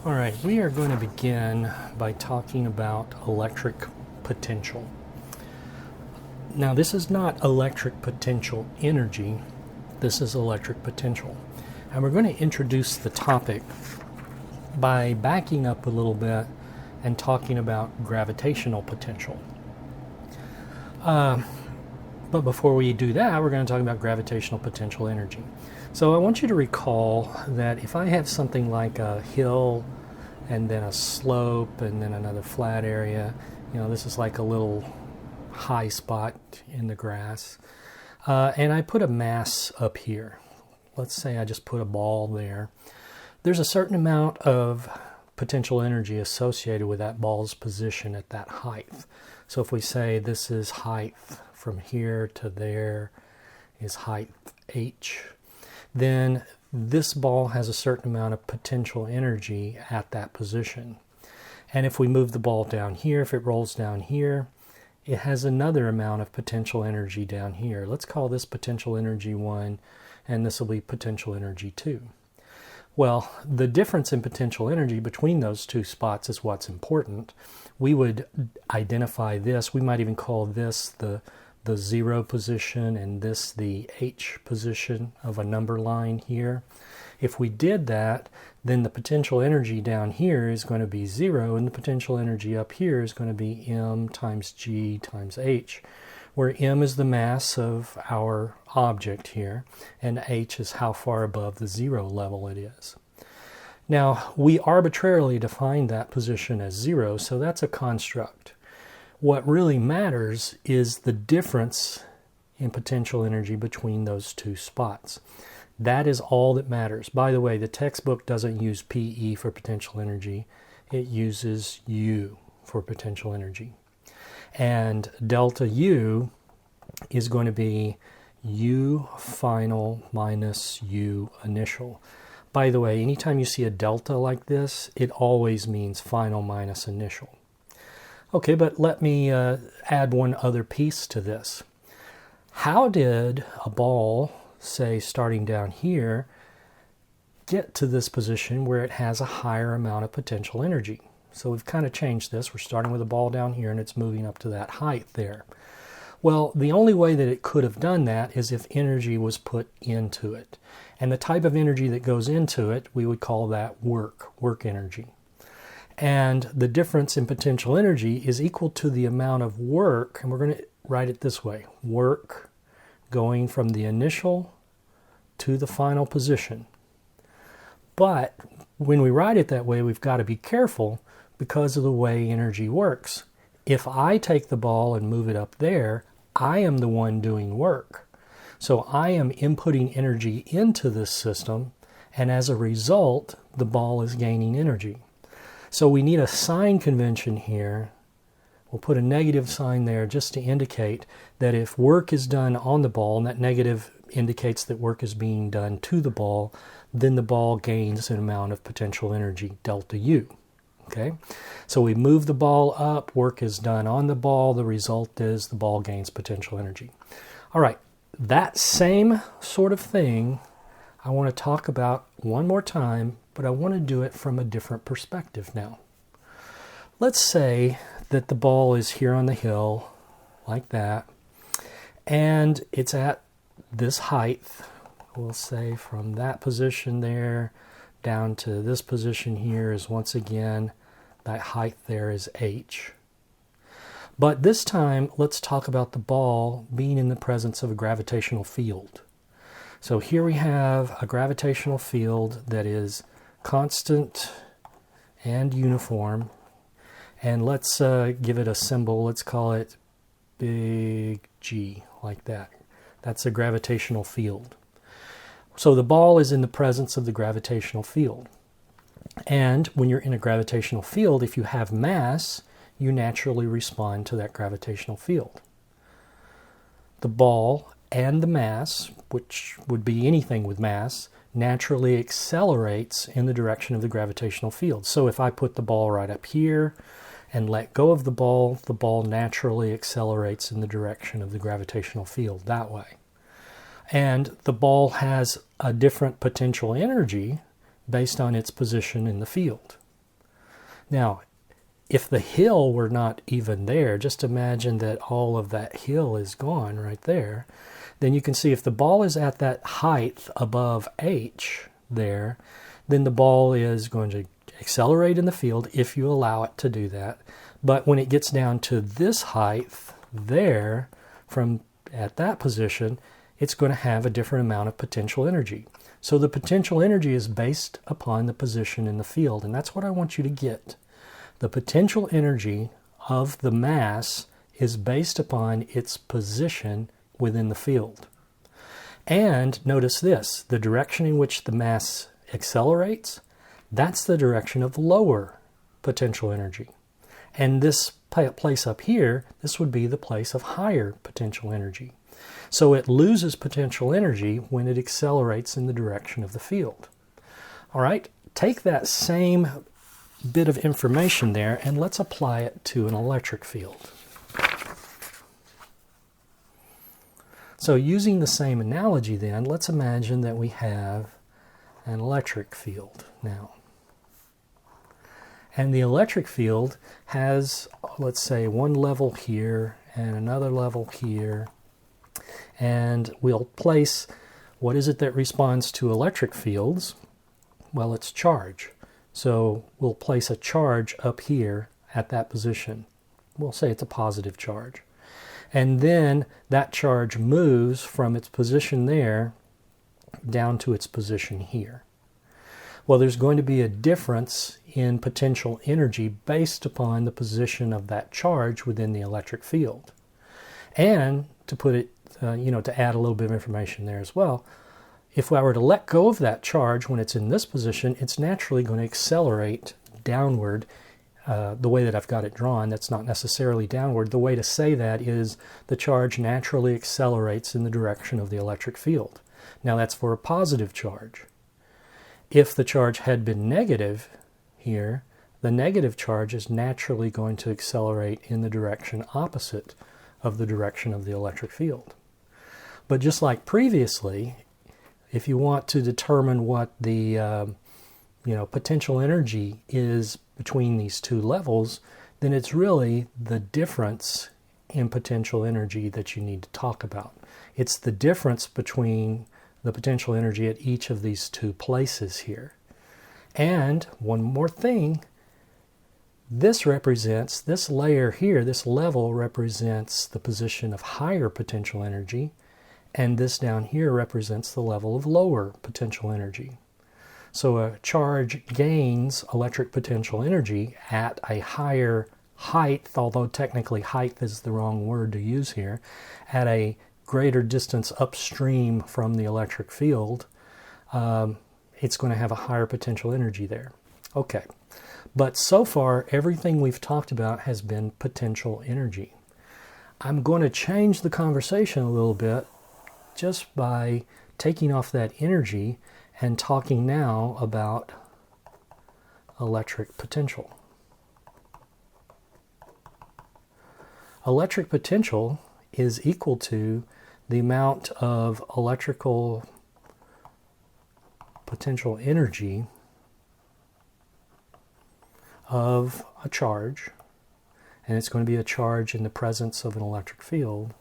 All right, we are going to begin by talking about electric potential. Now, this is not electric potential energy, this is electric potential. And we're going to introduce the topic by backing up a little bit and talking about gravitational potential. But before we do that, we're going to talk about gravitational potential energy. So I want you to recall that if I have something like a hill and then a slope and then another flat area, this is like a little high spot in the grass, and I put a mass up here. Let's say I just put a ball there. There's a certain amount of potential energy associated with that ball's position at that height. So if we say this is height from here to there is height h, then this ball has a certain amount of potential energy at that position. And if we move the ball down here, if it rolls down here, it has another amount of potential energy down here. Let's call this potential energy 1, and this will be potential energy 2. Well, the difference in potential energy between those two spots is what's important. We would identify this. We might even call this the 0 position and this the H position of a number line here. If we did that, then the potential energy down here is going to be 0, and the potential energy up here is going to be m times g times h, where m is the mass of our object here, and h is how far above the 0 level it is. Now, we arbitrarily define that position as 0, so that's a construct. What really matters is the difference in potential energy between those two spots. That is all that matters. By the way, the textbook doesn't use PE for potential energy. It uses U for potential energy. And delta U is going to be U final minus U initial. By the way, anytime you see a delta like this, it always means final minus initial. Okay, but let me add one other piece to this. How did a ball, say starting down here, get to this position where it has a higher amount of potential energy? So we've kind of changed this. We're starting with a ball down here and it's moving up to that height there. Well, the only way that it could have done that is if energy was put into it. And the type of energy that goes into it, we would call that work energy. And the difference in potential energy is equal to the amount of work, and we're going to write it this way, work going from the initial to the final position. But when we write it that way, we've got to be careful because of the way energy works. If I take the ball and move it up there, I am the one doing work. So I am inputting energy into this system, and as a result, the ball is gaining energy. So we need a sign convention here. We'll put a negative sign there just to indicate that if work is done on the ball, and that negative indicates that work is being done to the ball, then the ball gains an amount of potential energy, delta U. Okay? So we move the ball up, work is done on the ball, the result is the ball gains potential energy. All right, that same sort of thing I want to talk about one more time, but I want to do it from a different perspective now. Let's say that the ball is here on the hill, like that, and it's at this height. We'll say from that position there down to this position here is once again, that height there is h. But this time, let's talk about the ball being in the presence of a gravitational field. So here we have a gravitational field that is constant and uniform, and let's give it a symbol. Let's call it big G, like that. That's a gravitational field. So the ball is in the presence of the gravitational field. And when you're in a gravitational field, if you have mass, you naturally respond to that gravitational field. The ball and the mass, which would be anything with mass, naturally accelerates in the direction of the gravitational field. So if I put the ball right up here and let go of the ball naturally accelerates in the direction of the gravitational field that way. And the ball has a different potential energy based on its position in the field. Now, if the hill were not even there, just imagine that all of that hill is gone right there, then you can see if the ball is at that height above h there, then the ball is going to accelerate in the field if you allow it to do that. But when it gets down to this height there, from at that position, it's going to have a different amount of potential energy. So the potential energy is based upon the position in the field, and that's what I want you to get. The potential energy of the mass is based upon its position within the field. And notice this, the direction in which the mass accelerates, that's the direction of lower potential energy. And this place up here, this would be the place of higher potential energy. So it loses potential energy when it accelerates in the direction of the field. All right, take that same bit of information there and let's apply it to an electric field. So using the same analogy then, let's imagine that we have an electric field now. And the electric field has, let's say, one level here and another level here. And we'll place, what is it that responds to electric fields? Well, it's charge. So we'll place a charge up here at that position. We'll say it's a positive charge. And then that charge moves from its position there down to its position here. Well, there's going to be a difference in potential energy based upon the position of that charge within the electric field. And to put it, to add a little bit of information there as well, if I were to let go of that charge when it's in this position, it's naturally going to accelerate downward. The way that I've got it drawn, that's not necessarily downward. The way to say that is the charge naturally accelerates in the direction of the electric field. Now that's for a positive charge. If the charge had been negative here, the negative charge is naturally going to accelerate in the direction opposite of the direction of the electric field. But just like previously, if you want to determine what the potential energy is between these two levels, then it's really the difference in potential energy that you need to talk about. It's the difference between the potential energy at each of these two places here. And one more thing, this layer here, this level represents the position of higher potential energy, and this down here represents the level of lower potential energy. So a charge gains electric potential energy at a higher height, although technically height is the wrong word to use here, at a greater distance upstream from the electric field, it's going to have a higher potential energy there. Okay, but so far everything we've talked about has been potential energy. I'm going to change the conversation a little bit just by taking off that energy and talking now about electric potential. Electric potential is equal to the amount of electrical potential energy of a charge, and it's going to be a charge in the presence of an electric field,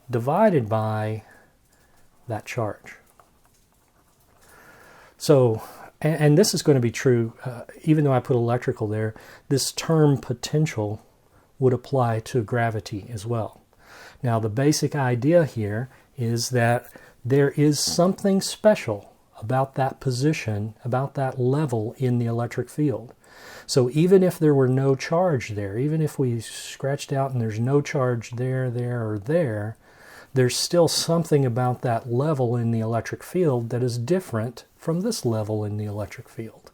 divided by that charge. So, and this is going to be true, even though I put electrical there, this term potential would apply to gravity as well. Now, the basic idea here is that there is something special about that position, about that level in the electric field. So even if there were no charge there, even if we scratched out and there's no charge there, or there, there's still something about that level in the electric field that is different from this level in the electric field.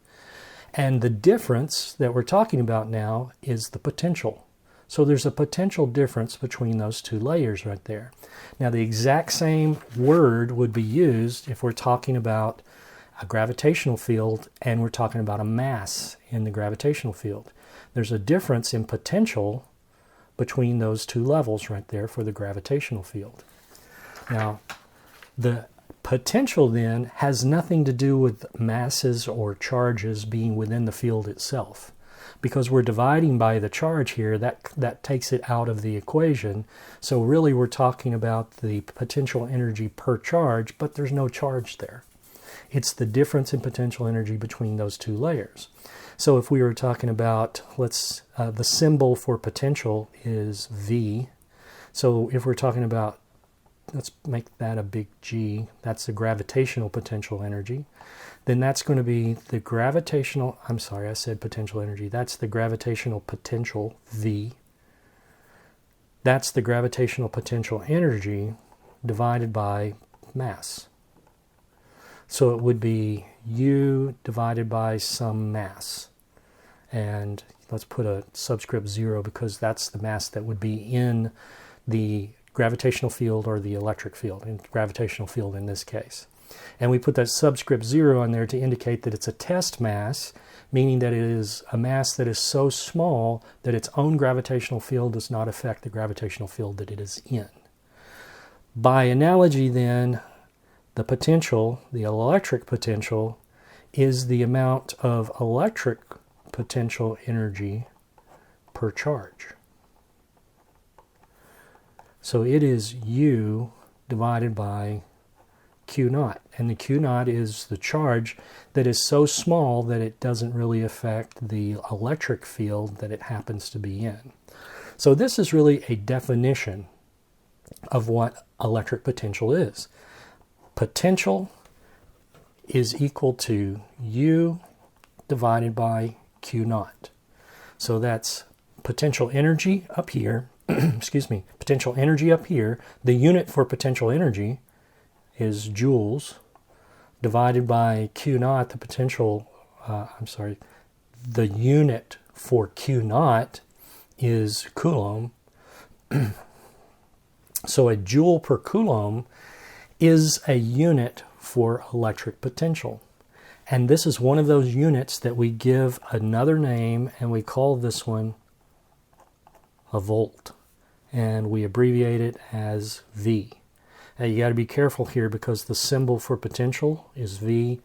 And the difference that we're talking about now is the potential. So there's a potential difference between those two layers right there. Now the exact same word would be used if we're talking about a gravitational field and we're talking about a mass in the gravitational field. There's a difference in potential between those two levels right there for the gravitational field. Now, the potential then has nothing to do with masses or charges being within the field itself. because we're dividing by the charge here, that takes it out of the equation. So really we're talking about the potential energy per charge, but there's no charge there. It's the difference in potential energy between those two layers. So if we were talking about, the symbol for potential is V. So if we're talking about, let's make that a big G, that's the gravitational potential energy. Then that's going to be the gravitational, I'm sorry, I said potential energy. That's the gravitational potential, V. That's the gravitational potential energy divided by mass. So it would be U divided by some mass. And let's put a subscript 0 because that's the mass that would be in the gravitational field or the electric field, in gravitational field in this case. And we put that subscript 0 on there to indicate that it's a test mass, meaning that it is a mass that is so small that its own gravitational field does not affect the gravitational field that it is in. By analogy then, the potential, the electric potential, is the amount of electric potential energy per charge. So it is U divided by Q naught. And the Q naught is the charge that is so small that it doesn't really affect the electric field that it happens to be in. So this is really a definition of what electric potential is. Potential is equal to U divided by Q naught. So that's potential energy up here, excuse me, potential energy up here. The unit for potential energy is joules divided by Q naught, the potential, the unit for Q naught is coulomb. So a joule per coulomb is a unit for electric potential. And this is one of those units that we give another name, and we call this one a volt. And we abbreviate it as V. Now you got to be careful here because the symbol for potential is V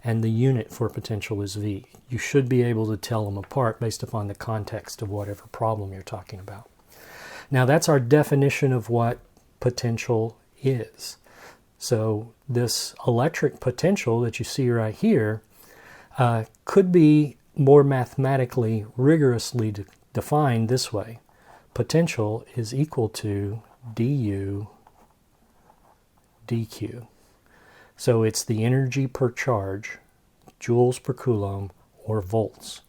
and the unit for potential is V. You should be able to tell them apart based upon the context of whatever problem you're talking about. Now that's our definition of what potential is. So this electric potential that you see right here could be more mathematically rigorously defined this way. Potential is equal to du dq. So it's the energy per charge, joules per coulomb, or volts.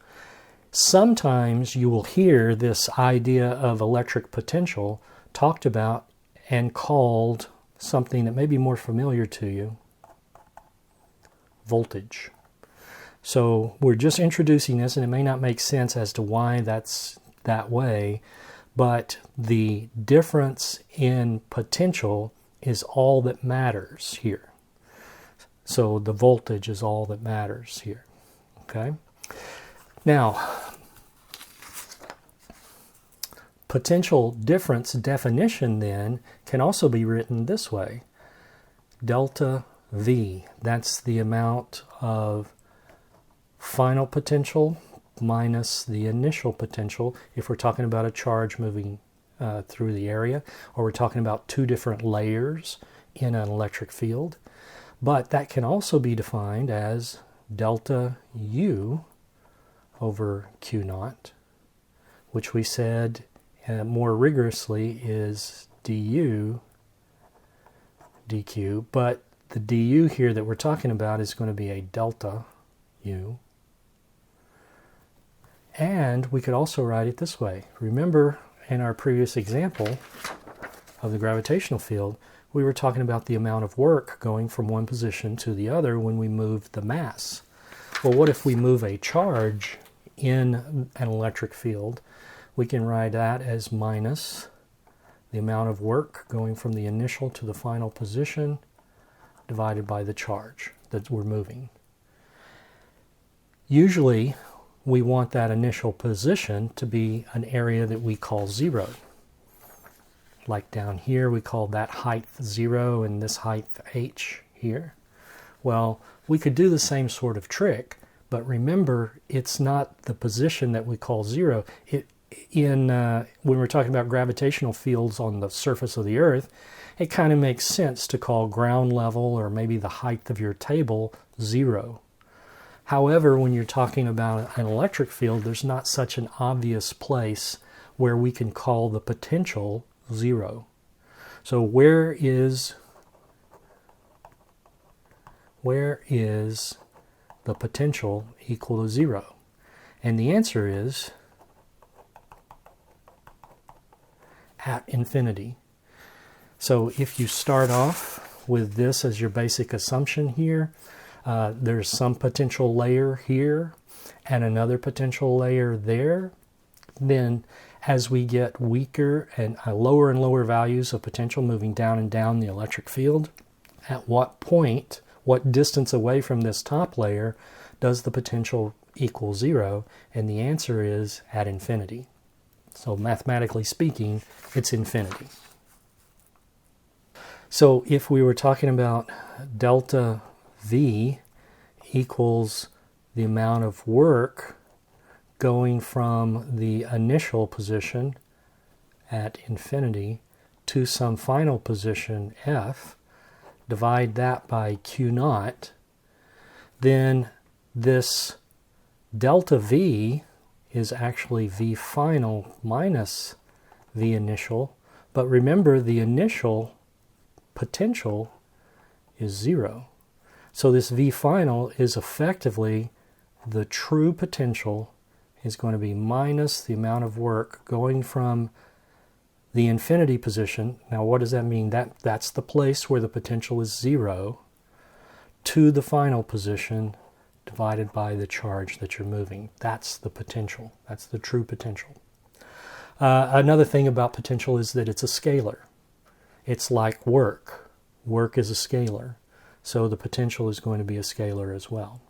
Sometimes you will hear this idea of electric potential talked about and called something that may be more familiar to you, voltage. So we're just introducing this, and it may not make sense as to why that's that way, but the difference in potential is all that matters here. So the voltage is all that matters here. Okay? Now, potential difference definition then can also be written this way. Delta V, that's the amount of final potential minus the initial potential if we're talking about a charge moving through the area, or we're talking about two different layers in an electric field. But that can also be defined as delta U over Q naught, which we said more rigorously is du dq, but the du here that we're talking about is going to be a delta U. And we could also write it this way. Remember in our previous example of the gravitational field, we were talking about the amount of work going from one position to the other when we moved the mass. Well, what if we move a charge in an electric field? We can write that as minus the amount of work going from the initial to the final position divided by the charge that we're moving. Usually, we want that initial position to be an area that we call 0. Like down here, we call that height 0 and this height h here. Well, we could do the same sort of trick, But remember, it's not the position that we call zero. When we're talking about gravitational fields on the surface of the Earth, it kind of makes sense to call ground level or maybe the height of your table zero. However, when you're talking about an electric field, there's not such an obvious place where we can call the potential zero. So where is the potential equal to zero? And the answer is at infinity. So if you start off with this as your basic assumption here, there's some potential layer here and another potential layer there. Then as we get weaker and lower values of potential moving down and down the electric field, at what point, what distance away from this top layer does the potential equal zero? And the answer is at infinity. So mathematically speaking, it's infinity. So if we were talking about delta V equals the amount of work going from the initial position at infinity to some final position F, divide that by Q naught, then this delta V is actually V final minus V initial. But remember, the initial potential is zero. So this V final is effectively the true potential is going to be minus the amount of work going from the infinity position. Now what does that mean? That's the place where the potential is zero to the final position divided by the charge that you're moving. That's the potential. That's the true potential. Another thing about potential is that it's a scalar. It's like work. Work is a scalar. So the potential is going to be a scalar as well.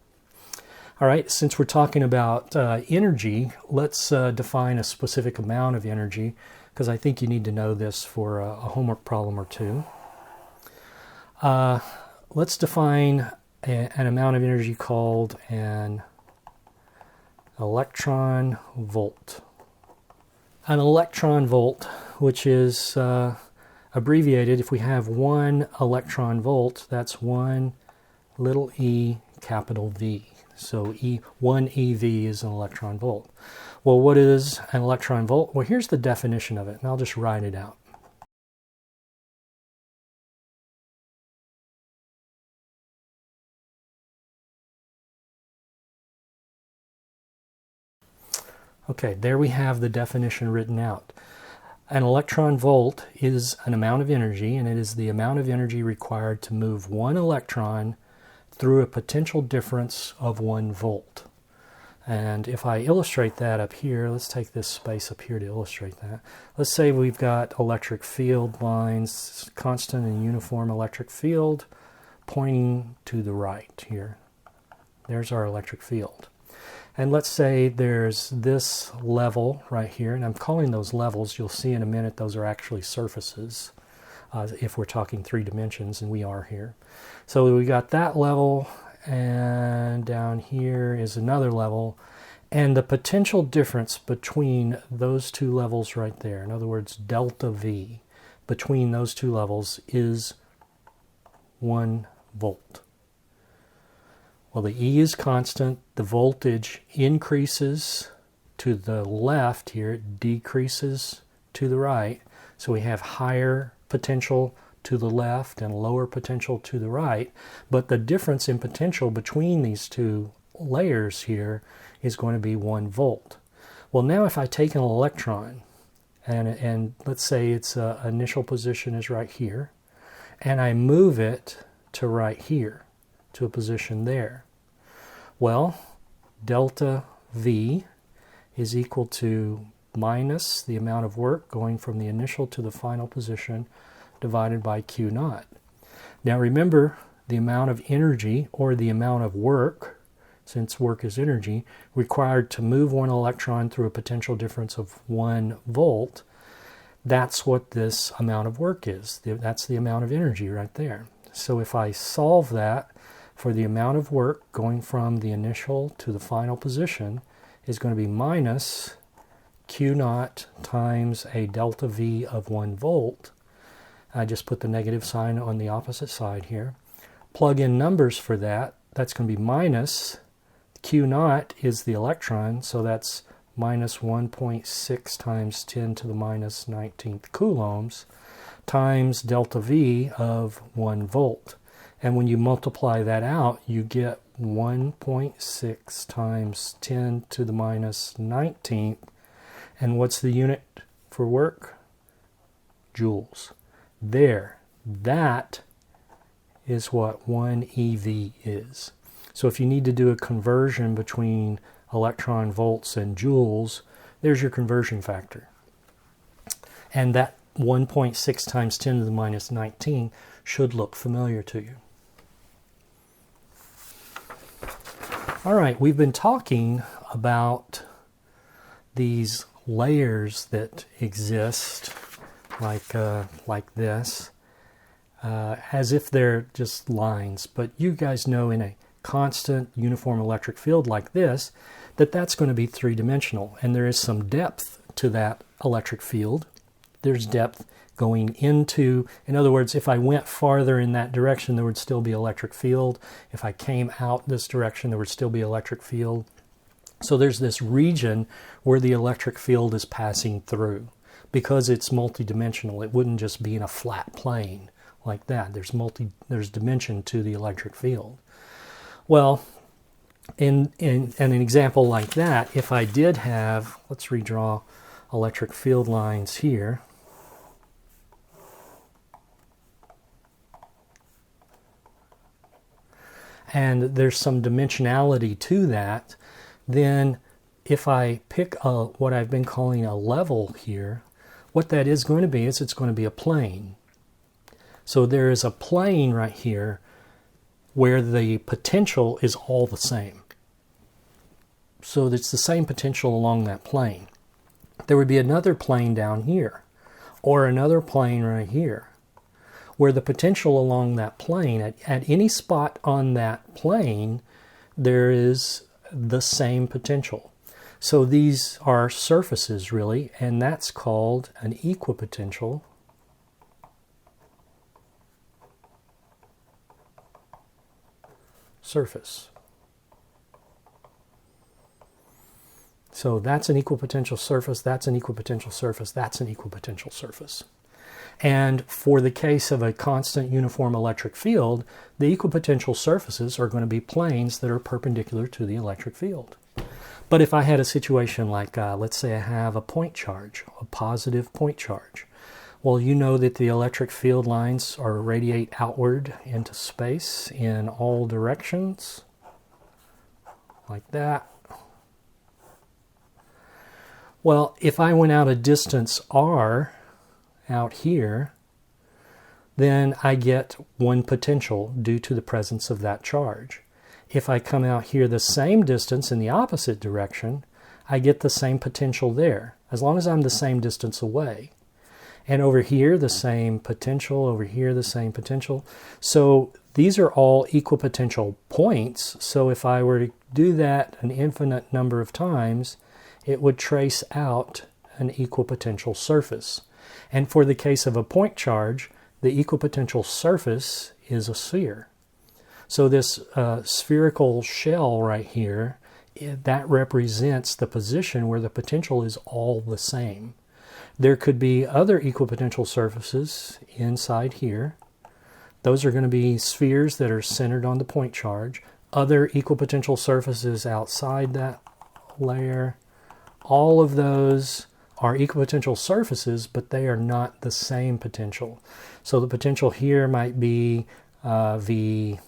All right, since we're talking about energy, let's define a specific amount of energy, because I think you need to know this for a homework problem or two. Let's define an amount of energy called an electron volt. An electron volt, which is abbreviated, if we have 1 electron volt, that's 1 little e capital V. So 1 eV is an electron volt. Well, what is an electron volt? Well, here's the definition of it, and I'll just write it out. Okay, there we have the definition written out. An electron volt is an amount of energy, and it is the amount of energy required to move 1 electron through a potential difference of 1 volt. And if I illustrate that up here, let's take this space up here to illustrate that. Let's say we've got electric field lines, constant and uniform electric field pointing to the right here. There's our electric field. And let's say there's this level right here, and I'm calling those levels. You'll see in a minute those are actually surfaces if we're talking 3 dimensions, and we are here. So we got that level, and down here is another level, and the potential difference between those 2 levels right there, in other words, delta V, between those 2 levels is 1 volt. Well, the E is constant, the voltage increases to the left here, it decreases to the right, so we have higher potential to the left and lower potential to the right, but the difference in potential between these 2 layers here is going to be 1 volt. Well, now if I take an electron, and let's say its initial position is right here, and I move it to right here, to a position there, well, delta V is equal to minus the amount of work going from the initial to the final position divided by Q naught. Now remember, the amount of energy, or the amount of work, since work is energy, required to move 1 electron through a potential difference of 1 volt, that's what this amount of work is. That's the amount of energy right there. So if I solve that for the amount of work going from the initial to the final position is going to be minus Q naught times a delta V of 1 volt. I just put the negative sign on the opposite side here. Plug in numbers for that. That's going to be minus Q naught is the electron, so that's minus 1.6 times 10 to the minus 19th coulombs times delta V of 1 volt. And when you multiply that out, you get 1.6 times 10 to the minus 19th. And what's the unit for work? Joules. There. That is what 1 eV is. So if you need to do a conversion between electron volts and joules, there's your conversion factor. And that 1.6 times 10 to the minus 19 should look familiar to you. All right, we've been talking about these layers that exist like this, as if they're just lines. But you guys know in a constant uniform electric field like this, that's going to be three-dimensional. And there is some depth to that electric field. There's depth going into, in other words, if I went farther in that direction, there would still be electric field. If I came out this direction, there would still be electric field. So there's this region where the electric field is passing through. Because it's multidimensional, it wouldn't just be in a flat plane like that. There's dimension to the electric field. Well, in an example like that, if I did have, let's redraw electric field lines here. And there's some dimensionality to that, then if I pick what I've been calling a level here, what that is going to be is it's going to be a plane. So there is a plane right here where the potential is all the same. So it's the same potential along that plane. There would be another plane down here, or another plane right here, where the potential along that plane, at any spot on that plane, there is the same potential. So these are surfaces, really, and that's called an equipotential surface. So that's an equipotential surface, that's an equipotential surface, that's an equipotential surface. And for the case of a constant uniform electric field, the equipotential surfaces are going to be planes that are perpendicular to the electric field. But if I had a situation like, let's say I have a point charge, a positive point charge. Well, you know that the electric field lines radiate outward into space in all directions, like that. Well, if I went out a distance r out here, then I get one potential due to the presence of that charge. If I come out here the same distance in the opposite direction, I get the same potential there, as long as I'm the same distance away. And over here, the same potential, over here, the same potential. So these are all equipotential points. So if I were to do that an infinite number of times, it would trace out an equipotential surface. And for the case of a point charge, the equipotential surface is a sphere. So this spherical shell right here, that represents the position where the potential is all the same. There could be other equipotential surfaces inside here. Those are going to be spheres that are centered on the point charge. Other equipotential surfaces outside that layer. All of those are equipotential surfaces, but they are not the same potential. So the potential here might be V3,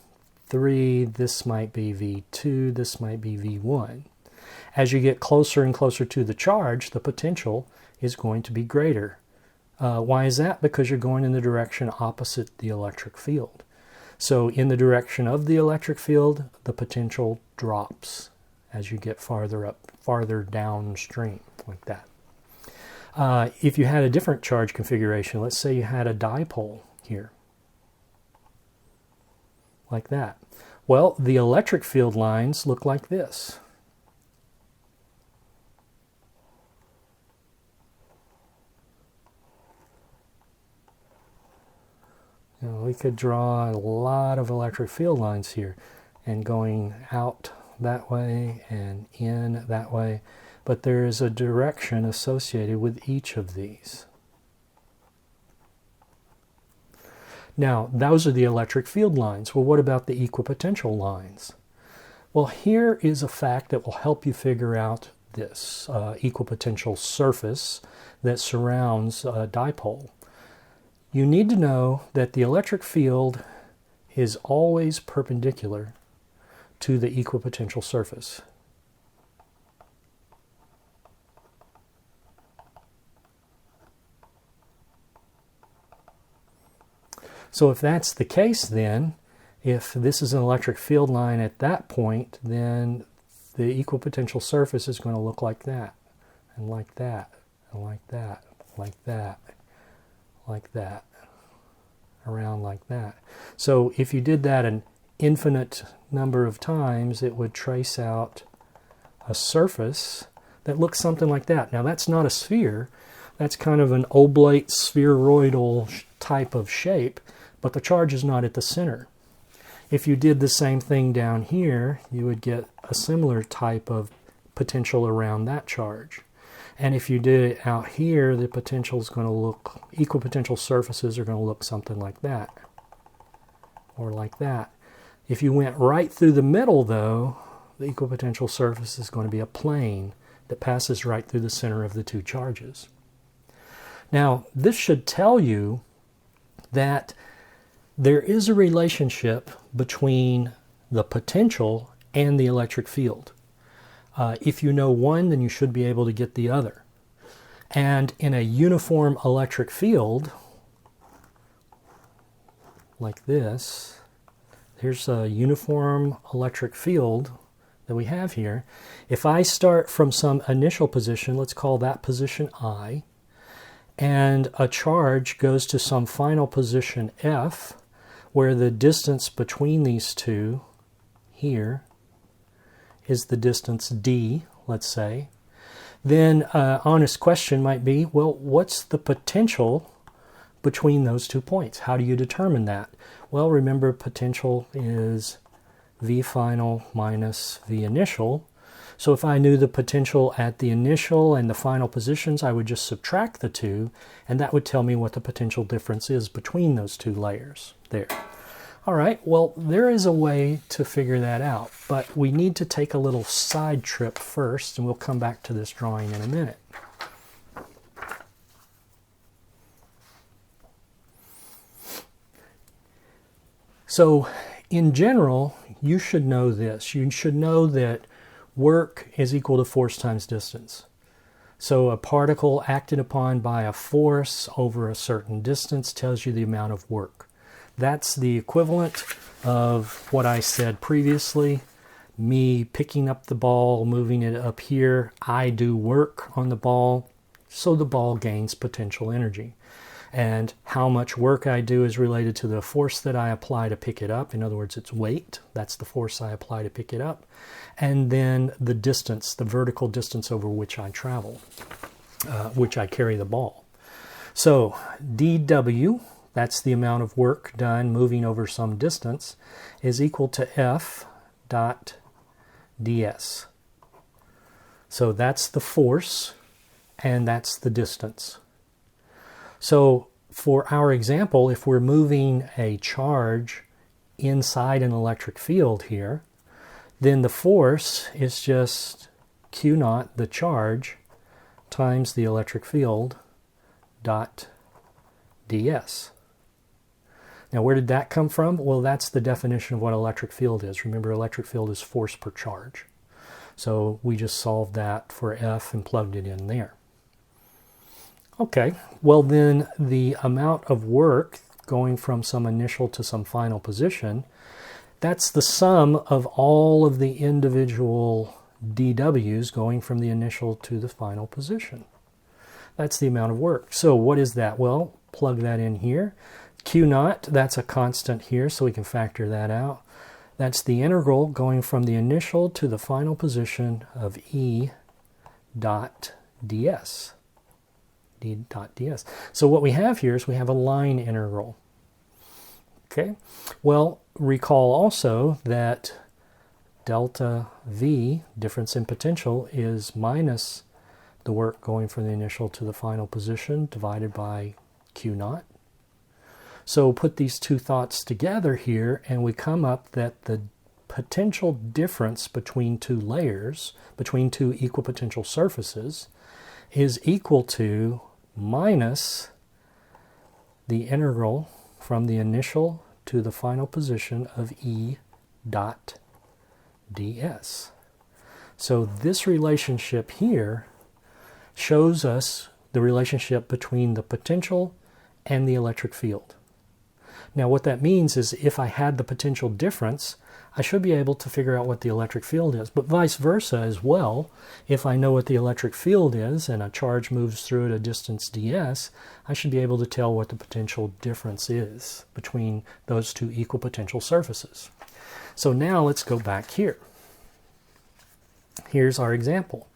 this might be V2, this might be V1. As you get closer and closer to the charge, the potential is going to be greater. Why is that? Because you're going in the direction opposite the electric field. So in the direction of the electric field, the potential drops as you get farther up, farther downstream, like that. If you had a different charge configuration, let's say you had a dipole here, like that. Well, the electric field lines look like this. You know, we could draw a lot of electric field lines here, and going out that way and in that way, but there is a direction associated with each of these. Now, those are the electric field lines. Well, what about the equipotential lines? Well, here is a fact that will help you figure out this equipotential surface that surrounds a dipole. You need to know that the electric field is always perpendicular to the equipotential surface. So if that's the case, then if this is an electric field line at that point, then the equipotential surface is going to look like that, and like that, and like that, like that, like that, around like that. So if you did that an infinite number of times, it would trace out a surface that looks something like that. Now that's not a sphere, that's kind of an oblate spheroidal type of shape, but the charge is not at the center. If you did the same thing down here, you would get a similar type of potential around that charge. And if you did it out here, the potential is going to look, equipotential surfaces are going to look something like that, or like that. If you went right through the middle, though, the equipotential surface is going to be a plane that passes right through the center of the two charges. Now, this should tell you that there is a relationship between the potential and the electric field. If you know one, then you should be able to get the other. And in a uniform electric field, like this, here's a uniform electric field that we have here. If I start from some initial position, let's call that position I, and a charge goes to some final position F, where the distance between these two here is the distance d, let's say, then an honest question might be, well, what's the potential between those 2 points? How do you determine that? Well, remember, potential is V final minus V initial. So if I knew the potential at the initial and the final positions, I would just subtract the two, and that would tell me what the potential difference is between those two layers there. All right, well, there is a way to figure that out, but we need to take a little side trip first, and we'll come back to this drawing in a minute. So, in general, you should know this. You should know that work is equal to force times distance. So a particle acted upon by a force over a certain distance tells you the amount of work. That's the equivalent of what I said previously. Me picking up the ball, moving it up here, I do work on the ball, so the ball gains potential energy. And how much work I do is related to the force that I apply to pick it up. In other words, it's weight. That's the force I apply to pick it up. And then the distance, the vertical distance over which I travel, which I carry the ball. So dW, that's the amount of work done moving over some distance, is equal to F dot ds. So that's the force, and that's the distance. So for our example, if we're moving a charge inside an electric field here, then the force is just Q naught, the charge, times the electric field dot ds. Now where did that come from? Well, that's the definition of what electric field is. Remember, electric field is force per charge. So we just solved that for F and plugged it in there. Okay, well then the amount of work going from some initial to some final position, that's the sum of all of the individual dWs going from the initial to the final position. That's the amount of work. So what is that? Well, plug that in here. Q naught, that's a constant here, so we can factor that out. That's the integral going from the initial to the final position of E dot ds. D dot ds. So what we have here is we have a line integral. Okay, well, recall also that delta V, difference in potential, is minus the work going from the initial to the final position divided by Q naught. So put these two thoughts together here and we come up that the potential difference between two layers, between two equipotential surfaces, is equal to minus the integral from the initial to the final position of E dot ds. So this relationship here shows us the relationship between the potential and the electric field. Now what that means is if I had the potential difference, I should be able to figure out what the electric field is, but vice versa as well. If I know what the electric field is and a charge moves through at a distance ds, I should be able to tell what the potential difference is between those two equipotential surfaces. So now let's go back here. Here's our example.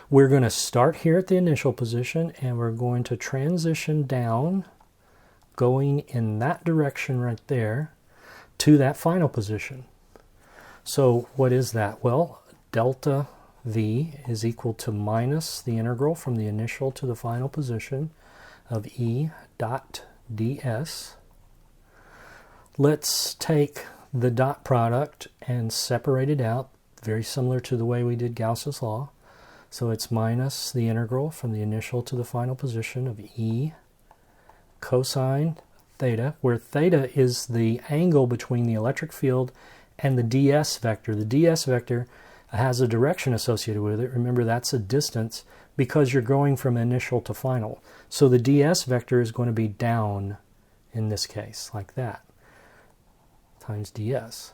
We're going to start here at the initial position and we're going to transition down, going in that direction right there, to that final position. So what is that? Well, delta V is equal to minus the integral from the initial to the final position of E dot ds. Let's take the dot product and separate it out, very similar to the way we did Gauss's law. So it's minus the integral from the initial to the final position of E cosine theta, where theta is the angle between the electric field and the ds vector. The ds vector has a direction associated with it. Remember, that's a distance because you're going from initial to final. So the ds vector is going to be down in this case, like that, times ds.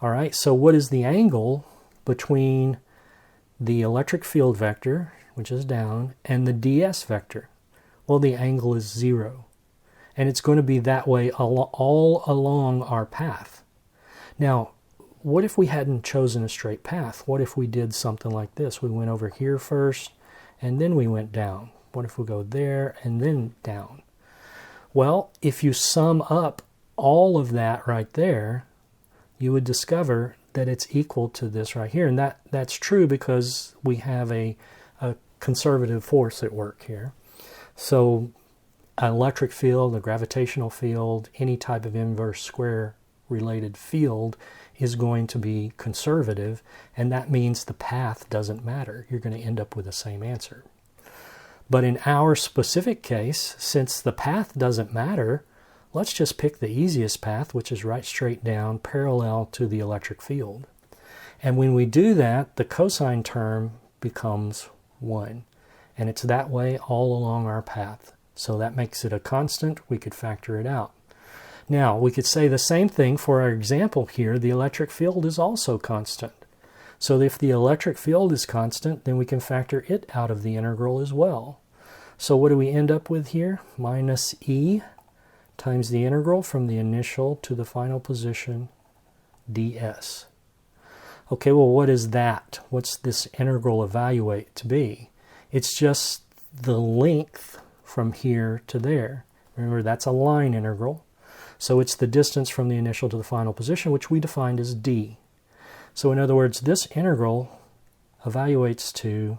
All right, so what is the angle between the electric field vector, which is down, and the ds vector? Well, the angle is 0. And it's going to be that way all along our path. Now, what if we hadn't chosen a straight path? What if we did something like this? We went over here first, and then we went down. What if we go there and then down? Well, if you sum up all of that right there, you would discover that it's equal to this right here. And that's true because we have a conservative force at work here. So an electric field, a gravitational field, any type of inverse square related field is going to be conservative, and that means the path doesn't matter. You're going to end up with the same answer. But in our specific case, since the path doesn't matter, let's just pick the easiest path, which is right straight down parallel to the electric field. And when we do that, the cosine term becomes 1. And it's that way all along our path. So that makes it a constant. We could factor it out. Now, we could say the same thing for our example here. The electric field is also constant. So if the electric field is constant, then we can factor it out of the integral as well. So what do we end up with here? Minus E times the integral from the initial to the final position ds. Okay, well, what is that? What's this integral evaluate to be? It's just the length from here to there. Remember, that's a line integral. So it's the distance from the initial to the final position, which we defined as d. So in other words, this integral evaluates to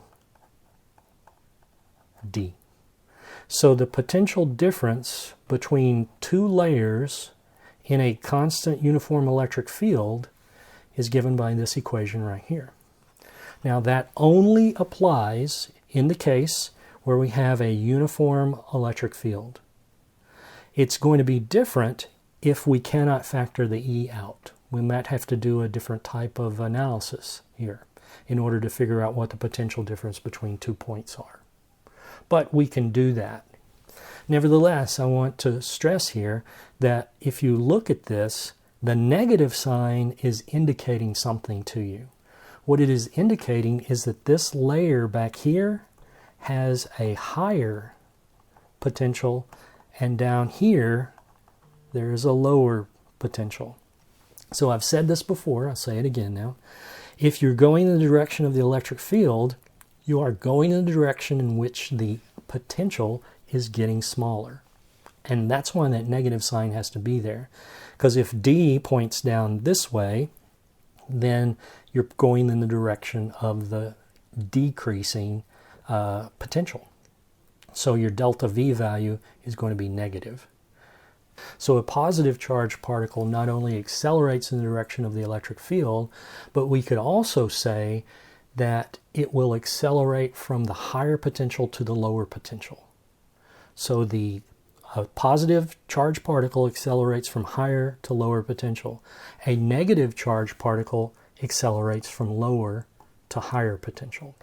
d. So the potential difference between two layers in a constant uniform electric field is given by this equation right here. Now that only applies in the case where we have a uniform electric field. It's going to be different if we cannot factor the E out. We might have to do a different type of analysis here in order to figure out what the potential difference between 2 points are. But we can do that. Nevertheless, I want to stress here that if you look at this, the negative sign is indicating something to you. What it is indicating is that this layer back here has a higher potential, and down here there is a lower potential. So I've said this before, I'll say it again now. If you're going in the direction of the electric field, you are going in the direction in which the potential is getting smaller. And that's why that negative sign has to be there. Because if D points down this way, then you're going in the direction of the decreasing potential. So your delta V value is going to be negative. So a positive charged particle not only accelerates in the direction of the electric field, but we could also say that it will accelerate from the higher potential to the lower potential. So the positive charged particle accelerates from higher to lower potential. A negative charged particle accelerates from lower to higher potential.